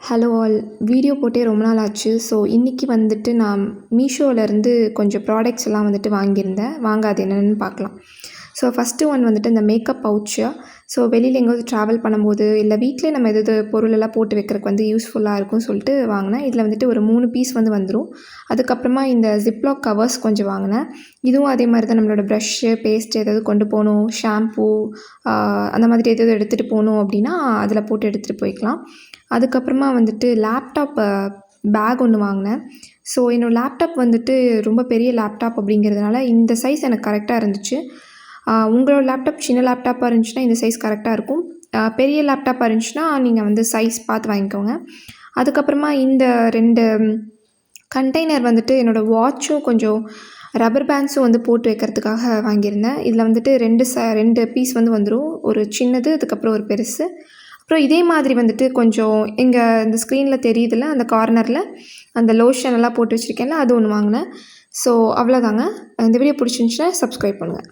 Hello all. Video போட்டே ரொம்ப நாள் ஆச்சு. ஸோ இன்றைக்கி வந்துட்டு நான் மீஷோவிலேருந்து கொஞ்சம் ப்ராடக்ட்ஸ் எல்லாம் வந்துட்டு வாங்கியிருந்தேன். வாங்க அது என்னென்னு பார்க்கலாம். ஸோ ஃபஸ்ட்டு ஒன் வந்துட்டு இந்த மேக்கப் பவுச்சு. ஸோ வெளியில் எங்கேயாவது ட்ராவல் பண்ணும்போது இல்லை வீட்டிலே நம்ம எதாவது பொருளெல்லாம் போட்டு வைக்கிறதுக்கு வந்து யூஸ்ஃபுல்லாக இருக்கும்னு சொல்லிட்டு வாங்கினேன். இதில் வந்துட்டு ஒரு 3 பீஸ் வந்து வந்துடும். அதுக்கப்புறமா இந்த ஜிப்லாக் கவர்ஸ் கொஞ்சம் வாங்கினேன். இதுவும் அதே மாதிரி தான். நம்மளோட ப்ரஷ்ஷு, பேஸ்ட்டு ஏதாவது கொண்டு போகணும், ஷாம்பூ அந்த மாதிரி எதாவது எடுத்துகிட்டு போகணும் அப்படின்னா அதில் போட்டு எடுத்துகிட்டு போய்க்கலாம். அதுக்கப்புறமா வந்துட்டு லேப்டாப் பேக் ஒன்று வாங்கினேன். ஸோ என்னோடய லேப்டாப் வந்துட்டு ரொம்ப பெரிய லேப்டாப் அப்படிங்கிறதுனால இந்த சைஸ் எனக்கு கரெக்டாக இருந்துச்சு. உங்களோட லேப்டாப் சின்ன லேப்டாப்பாக இருந்துச்சுன்னா இந்த சைஸ் கரெக்டாக இருக்கும். பெரிய லேப்டாப்பாக இருந்துச்சுன்னா நீங்கள் வந்து சைஸ் பார்த்து வாங்கிக்கோங்க. அதுக்கப்புறமா இந்த 2 கண்டெய்னர் வந்துட்டு என்னோடய வாட்சும் கொஞ்சம் ரப்பர் பேண்ட்ஸும் வந்து போட்டு வைக்கிறதுக்காக வாங்கியிருந்தேன். இதில் வந்துட்டு 2 பீஸ் வந்து வந்துடும். ஒரு சின்னது, அதுக்கப்புறம் ஒரு பெருசு. அப்புறம் இதே மாதிரி வந்துட்டு கொஞ்சம் இங்கே இந்த ஸ்க்ரீனில் தெரியுதுல்ல, அந்த கார்னரில் அந்த லோஷன் எல்லாம் போட்டு வச்சுருக்கேன்ல, அது ஒன்று வாங்கினேன். ஸோ அவ்வளோதாங்க. இந்த வீடியோ பிடிச்சிருந்துச்சுன்னா சப்ஸ்கிரைப் பண்ணுங்கள்.